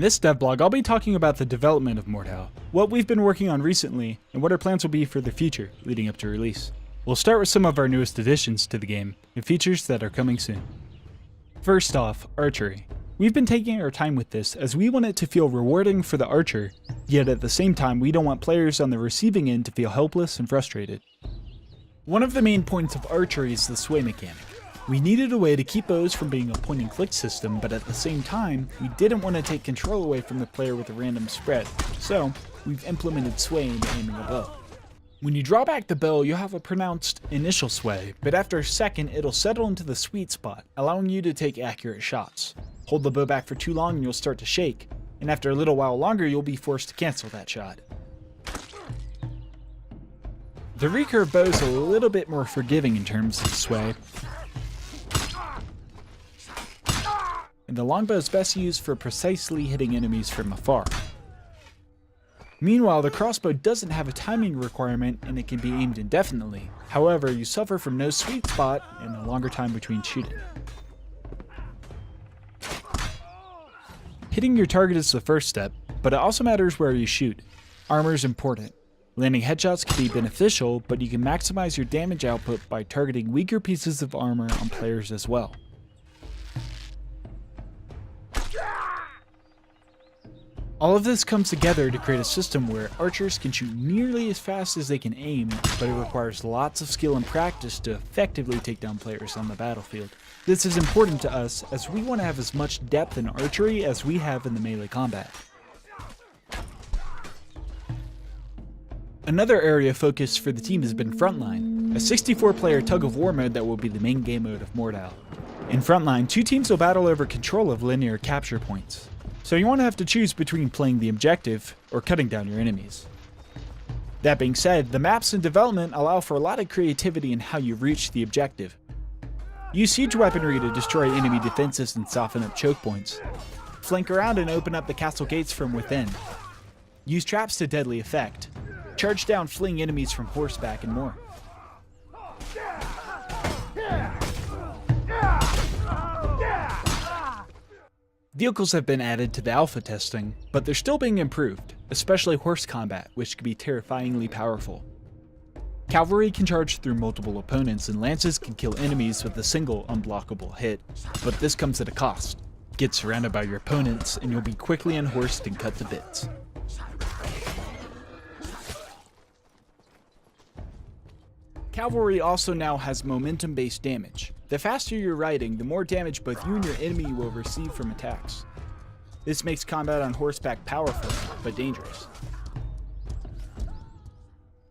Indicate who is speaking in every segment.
Speaker 1: this devlog, I'll be talking about the development of Mordhau, what we've been working on recently, and what our plans will be for the future leading up to release. We'll start with some of our newest additions to the game, and features that are coming soon. First off, archery. We've been taking our time with this as we want it to feel rewarding for the archer, yet at the same time we don't want players on the receiving end to feel helpless and frustrated. One of the main points of archery is the sway mechanic. We needed a way to keep bows from being a point and click system, but at the same time, we didn't want to take control away from the player with a random spread, so we've implemented sway into aiming a bow. When you draw back the bow, you'll have a pronounced initial sway, but after a second it'll settle into the sweet spot, allowing you to take accurate shots. Hold the bow back for too long and you'll start to shake, and after a little while longer you'll be forced to cancel that shot. The recurve bow is a little bit more forgiving in terms of sway, and the longbow is best used for precisely hitting enemies from afar. Meanwhile, the crossbow doesn't have a timing requirement and it can be aimed indefinitely. However, you suffer from no sweet spot and a longer time between shooting. Hitting your target is the first step, but it also matters where you shoot. Armor is important. Landing headshots can be beneficial, but you can maximize your damage output by targeting weaker pieces of armor on players as well. All of this comes together to create a system where archers can shoot nearly as fast as they can aim, but it requires lots of skill and practice to effectively take down players on the battlefield. This is important to us as we want to have as much depth in archery as we have in the melee combat. Another area of focus for the team has been Frontline, a 64-player tug-of-war mode that will be the main game mode of Mordhau. In Frontline, two teams will battle over control of linear capture points. So you won't have to choose between playing the objective or cutting down your enemies. That being said, the maps in development allow for a lot of creativity in how you reach the objective. Use siege weaponry to destroy enemy defenses and soften up choke points. Flank around and open up the castle gates from within. Use traps to deadly effect. Charge down fleeing enemies from horseback and more. Vehicles have been added to the alpha testing, but they're still being improved, especially horse combat, which can be terrifyingly powerful. Cavalry can charge through multiple opponents, and lances can kill enemies with a single unblockable hit, but this comes at a cost. Get surrounded by your opponents, and you'll be quickly unhorsed and cut to bits. Cavalry also now has momentum-based damage. The faster you're riding, the more damage both you and your enemy will receive from attacks. This makes combat on horseback powerful, but dangerous.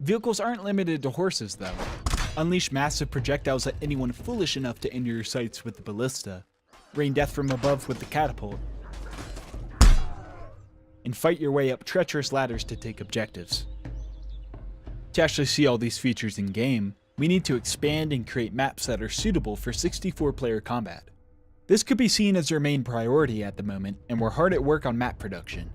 Speaker 1: Vehicles aren't limited to horses though. Unleash massive projectiles at anyone foolish enough to enter your sights with the ballista, rain death from above with the catapult, and fight your way up treacherous ladders to take objectives. To actually see all these features in game, we need to expand and create maps that are suitable for 64-player combat. This could be seen as our main priority at the moment, and we're hard at work on map production.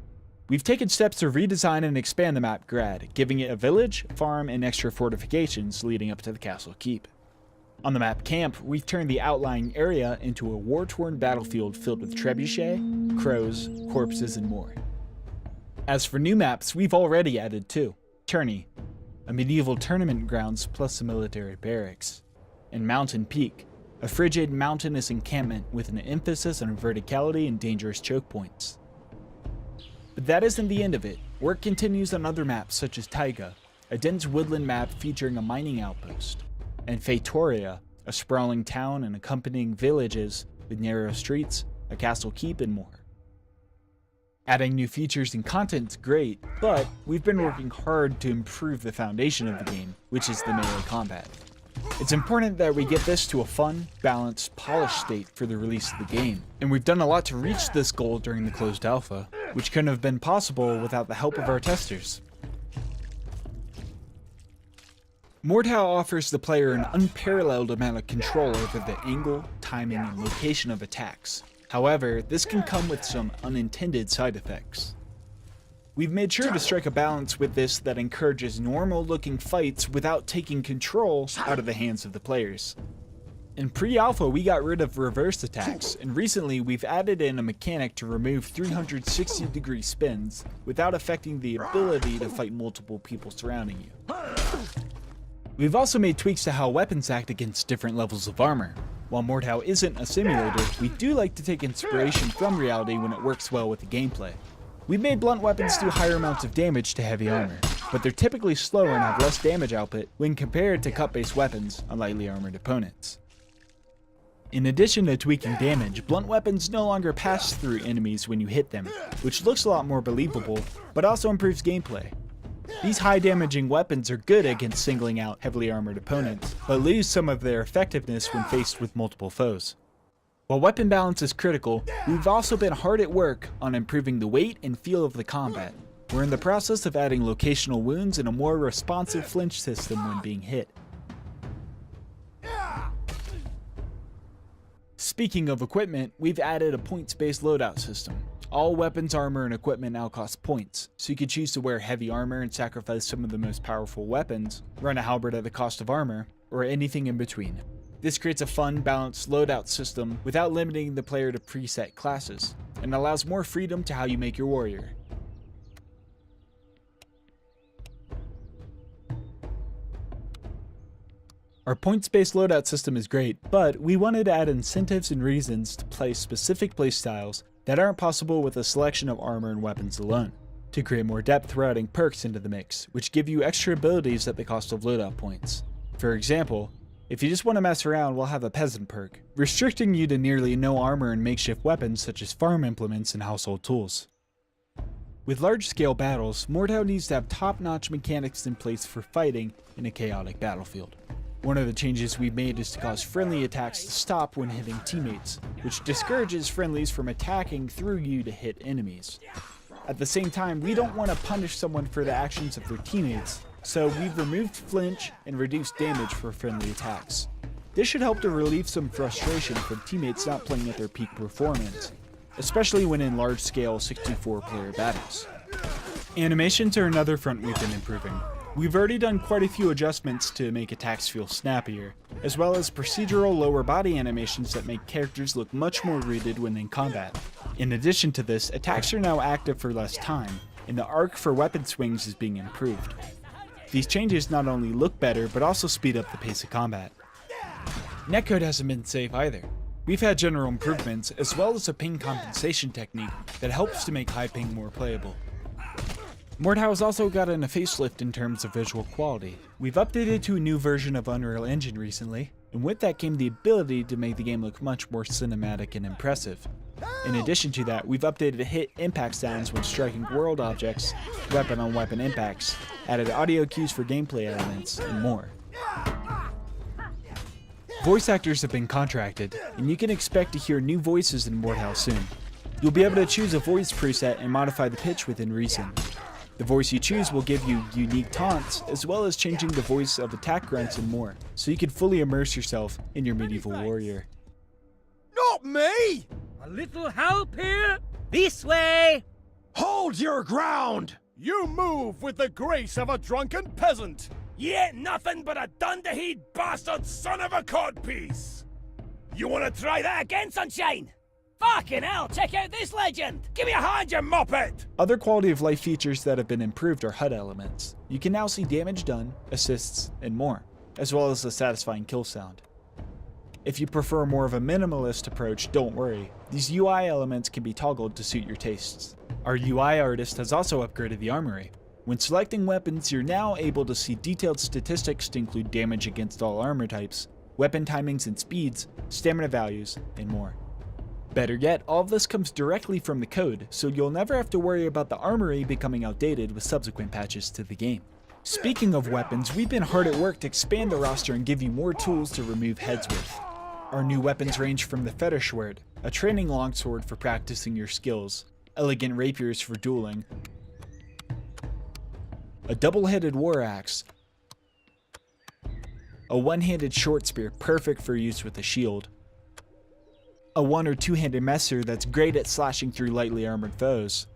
Speaker 1: We've taken steps to redesign and expand the map Grad, giving it a village, farm, and extra fortifications leading up to the castle keep. On the map Camp, we've turned the outlying area into a war-torn battlefield filled with trebuchet, crows, corpses, and more. As for new maps, we've already added two: Tourney, a medieval tournament grounds plus a military barracks, and Mountain Peak, a frigid mountainous encampment with an emphasis on verticality and dangerous choke points. But that isn't the end of it. Work continues on other maps such as Taiga, a dense woodland map featuring a mining outpost, and Feitoria, a sprawling town and accompanying villages with narrow streets, a castle keep, and more. Adding new features and content is great, but we've been working hard to improve the foundation of the game, which is the melee combat. It's important that we get this to a fun, balanced, polished state for the release of the game, and we've done a lot to reach this goal during the closed alpha, which couldn't have been possible without the help of our testers. Mordhau offers the player an unparalleled amount of control over the angle, timing, and location of attacks. However, this can come with some unintended side effects. We've made sure to strike a balance with this that encourages normal-looking fights without taking control out of the hands of the players. In pre-alpha, we got rid of reverse attacks, and recently we've added in a mechanic to remove 360-degree spins without affecting the ability to fight multiple people surrounding you. We've also made tweaks to how weapons act against different levels of armor. While Mordhau isn't a simulator, we do like to take inspiration from reality when it works well with the gameplay. We've made blunt weapons do higher amounts of damage to heavy armor, but they're typically slower and have less damage output when compared to cut-based weapons on lightly armored opponents. In addition to tweaking damage, blunt weapons no longer pass through enemies when you hit them, which looks a lot more believable, but also improves gameplay. These high-damaging weapons are good against singling out heavily armored opponents, but lose some of their effectiveness when faced with multiple foes. While weapon balance is critical, we've also been hard at work on improving the weight and feel of the combat. We're in the process of adding locational wounds and a more responsive flinch system when being hit. Speaking of equipment, we've added a points-based loadout system. All weapons, armor, and equipment now cost points, so you can choose to wear heavy armor and sacrifice some of the most powerful weapons, run a halberd at the cost of armor, or anything in between. This creates a fun, balanced loadout system without limiting the player to preset classes, and allows more freedom to how you make your warrior. Our points-based loadout system is great, but we wanted to add incentives and reasons to play specific playstyles that aren't possible with a selection of armor and weapons alone, to create more depth through adding perks into the mix, which give you extra abilities at the cost of loadout points. For example, if you just want to mess around, we'll have a peasant perk, restricting you to nearly no armor and makeshift weapons such as farm implements and household tools. With large-scale battles, Mordhau needs to have top-notch mechanics in place for fighting in a chaotic battlefield. One of the changes we've made is to cause friendly attacks to stop when hitting teammates, which discourages friendlies from attacking through you to hit enemies. At the same time, we don't want to punish someone for the actions of their teammates, so we've removed flinch and reduced damage for friendly attacks. This should help to relieve some frustration from teammates not playing at their peak performance, especially when in large-scale 64-player battles. Animations are another front we've been improving. We've already done quite a few adjustments to make attacks feel snappier, as well as procedural lower body animations that make characters look much more rooted when in combat. In addition to this, attacks are now active for less time, and the arc for weapon swings is being improved. These changes not only look better, but also speed up the pace of combat. Netcode hasn't been safe either. We've had general improvements, as well as a ping compensation technique that helps to make high ping more playable. Mordhau has also gotten a facelift in terms of visual quality. We've updated to a new version of Unreal Engine recently, and with that came the ability to make the game look much more cinematic and impressive. In addition to that, we've updated hit impact sounds when striking world objects, weapon-on-weapon impacts, added audio cues for gameplay elements, and more. Voice actors have been contracted, and you can expect to hear new voices in Mordhau soon. You'll be able to choose a voice preset and modify the pitch within reason. The voice you choose will give you unique taunts, as well as changing the voice of attack grunts and more, so you can fully immerse yourself in your medieval warrior.
Speaker 2: Not me!
Speaker 3: A little help here? This way!
Speaker 2: Hold your ground! You move with the grace of a drunken peasant!
Speaker 3: You ain't nothing but a dunderhead bastard son of a codpiece! You wanna try that again, sunshine? Fucking hell, check out this legend! Give me a hand, you muppet!
Speaker 1: Other quality of life features that have been improved are HUD elements. You can now see damage done, assists, and more, as well as a satisfying kill sound. If you prefer more of a minimalist approach, don't worry. These UI elements can be toggled to suit your tastes. Our UI artist has also upgraded the armory. When selecting weapons, you're now able to see detailed statistics to include damage against all armor types, weapon timings and speeds, stamina values, and more. Better yet, all of this comes directly from the code, so you'll never have to worry about the armory becoming outdated with subsequent patches to the game. Speaking of weapons, we've been hard at work to expand the roster and give you more tools to remove heads with. Our new weapons range from the fetish sword, a training longsword for practicing your skills, elegant rapiers for dueling, a double-headed war axe, a one-handed short spear perfect for use with a shield, a one- or two-handed messer that's great at slashing through lightly armored foes,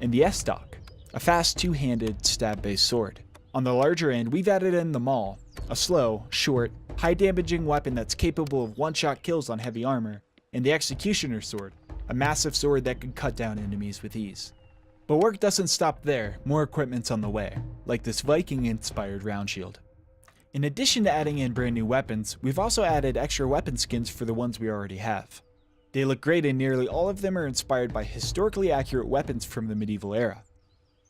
Speaker 1: and the S-Stock, a fast two-handed stab-based sword. On the larger end, we've added in the Maul, a slow, short, high damaging weapon that's capable of one-shot kills on heavy armor, and the Executioner's Sword, a massive sword that can cut down enemies with ease. But work doesn't stop there, more equipment's on the way, like this Viking-inspired round shield. In addition to adding in brand new weapons, we've also added extra weapon skins for the ones we already have. They look great and nearly all of them are inspired by historically accurate weapons from the medieval era.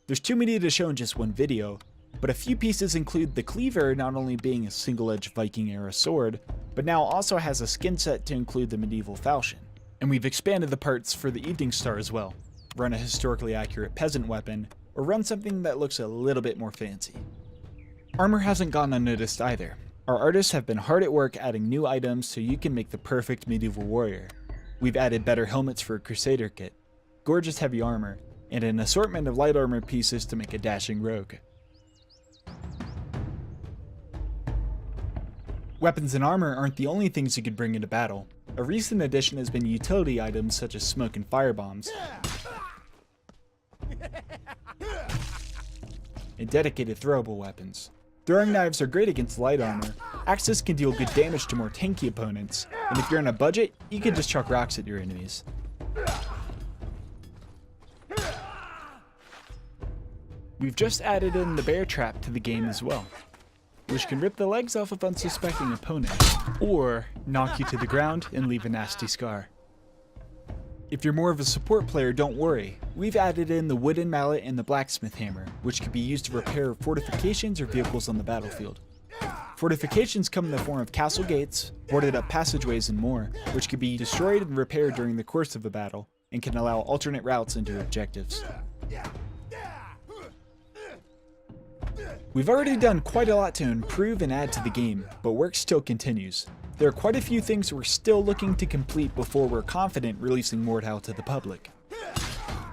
Speaker 1: There's too many to show in just one video, but a few pieces include the cleaver not only being a single-edged Viking era sword, but now also has a skin set to include the medieval falchion. And we've expanded the parts for the Evening Star as well. Run a historically accurate peasant weapon, or run something that looks a little bit more fancy. Armor hasn't gone unnoticed either. Our artists have been hard at work adding new items so you can make the perfect medieval warrior. We've added better helmets for a Crusader kit, gorgeous heavy armor, and an assortment of light armor pieces to make a dashing rogue. Weapons and armor aren't the only things you can bring into battle. A recent addition has been utility items such as smoke and fire bombs, and dedicated throwable weapons. Throwing knives are great against light armor, axes can deal good damage to more tanky opponents, and if you're on a budget, you can just chuck rocks at your enemies. We've just added in the bear trap to the game as well, which can rip the legs off of unsuspecting opponents, or knock you to the ground and leave a nasty scar. If you're more of a support player, don't worry. We've added in the wooden mallet and the blacksmith hammer, which can be used to repair fortifications or vehicles on the battlefield. Fortifications come in the form of castle gates, boarded up passageways, and more, which can be destroyed and repaired during the course of a battle, and can allow alternate routes into objectives. We've already done quite a lot to improve and add to the game, but work still continues. There are quite a few things we're still looking to complete before we're confident releasing Mordhau to the public.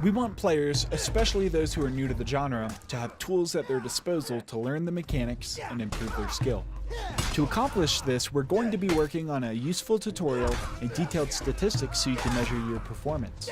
Speaker 1: We want players, especially those who are new to the genre, to have tools at their disposal to learn the mechanics and improve their skill. To accomplish this, we're going to be working on a useful tutorial and detailed statistics so you can measure your performance.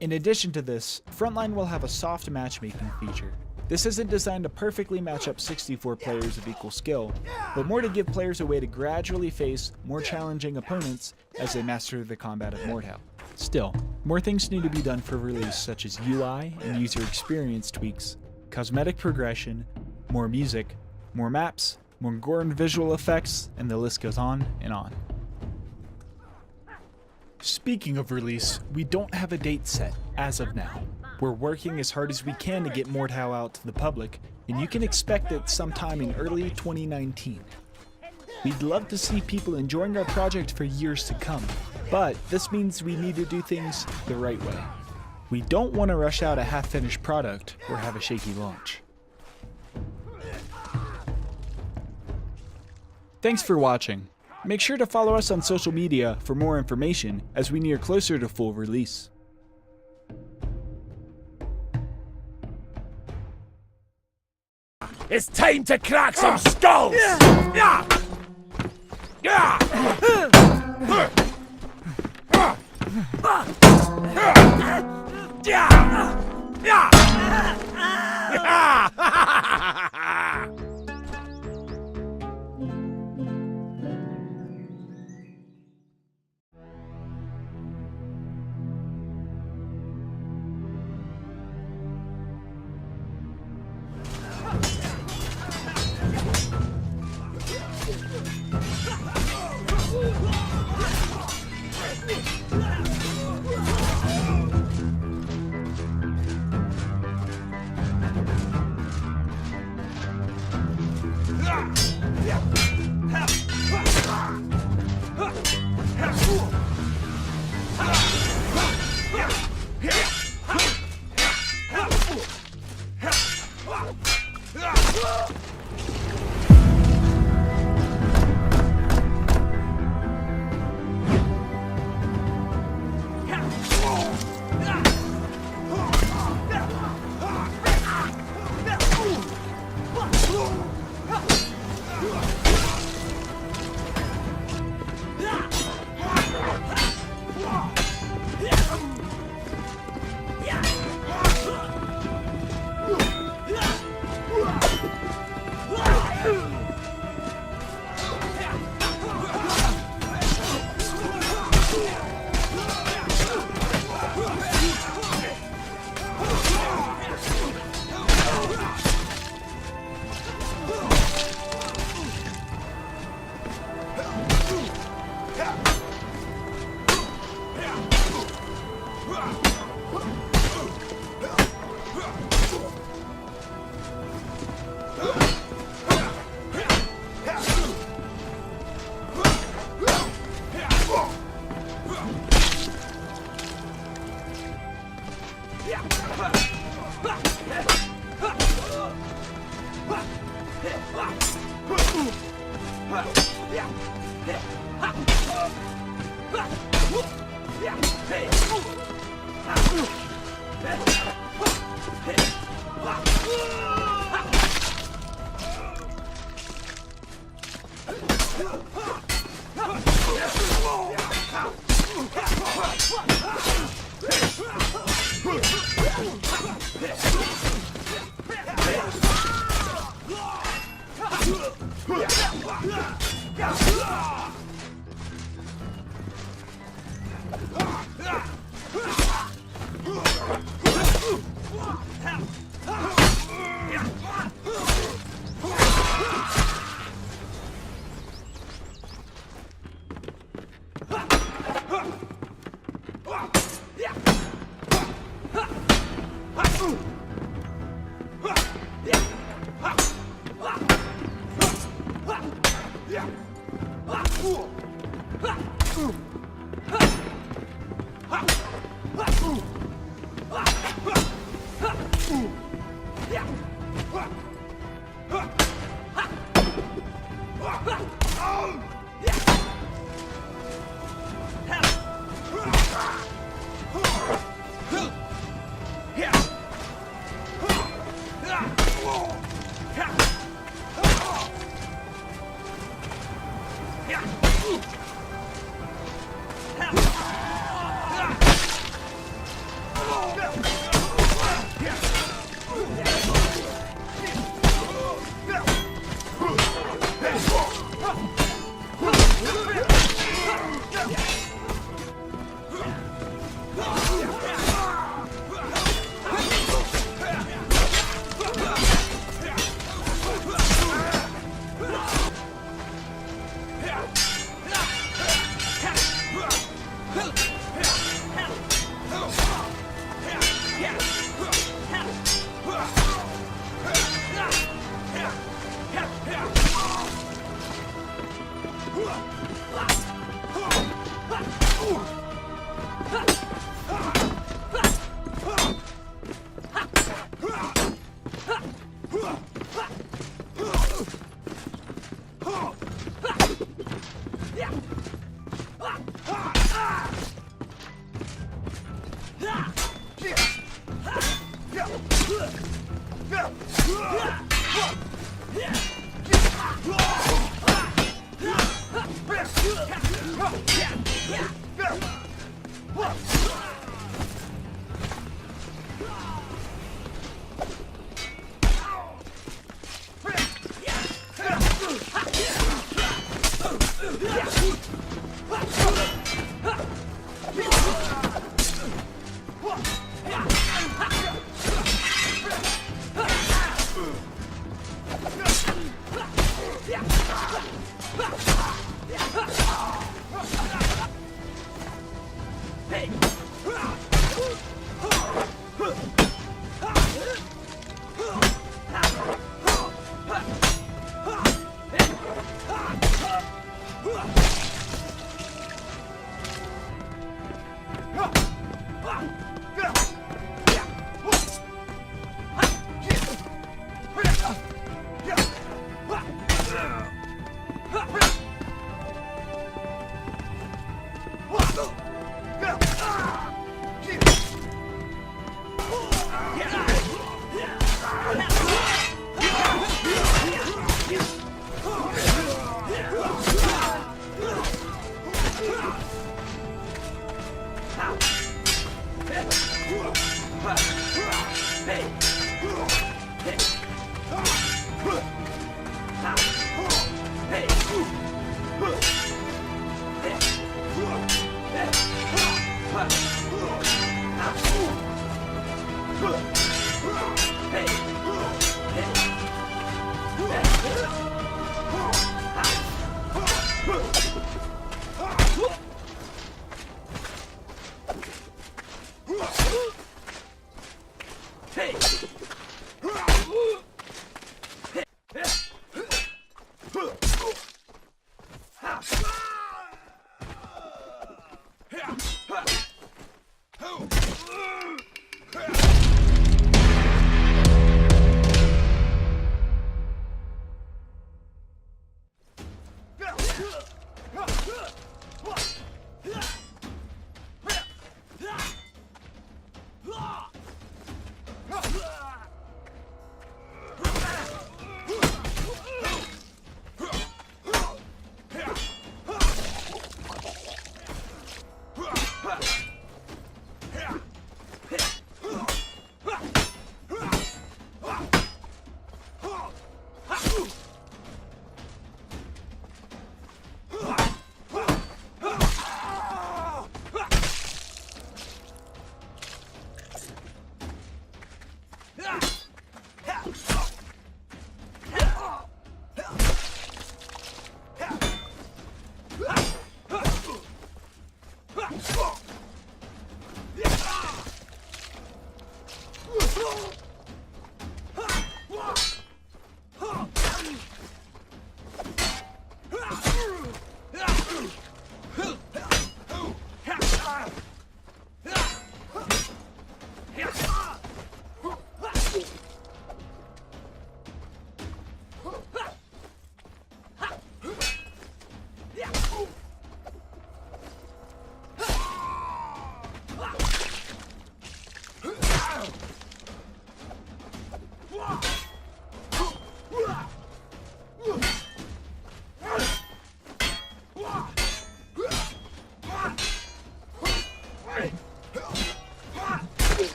Speaker 1: In addition to this, Frontline will have a soft matchmaking feature. This isn't designed to perfectly match up 64 players of equal skill, but more to give players a way to gradually face more challenging opponents as they master the combat of Mordhau. Still, more things need to be done for release, such as UI and user experience tweaks, cosmetic progression, more music, more maps, more gore and visual effects, and the list goes on and on. Speaking of release, we don't have a date set as of now. We're working as hard as we can to get Mordhau out to the public, and you can expect it sometime in early 2019. We'd love to see people enjoying our project for years to come, but this means we need to do things the right way. We don't want to rush out a half-finished product or have a shaky launch. Thanks for watching. Make sure to follow us on social media for more information as we near closer to full release.
Speaker 3: It's time to crack some skulls! Yeah!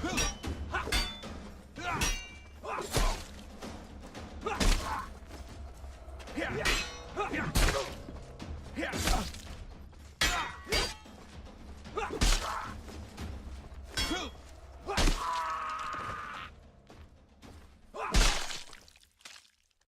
Speaker 4: Huh.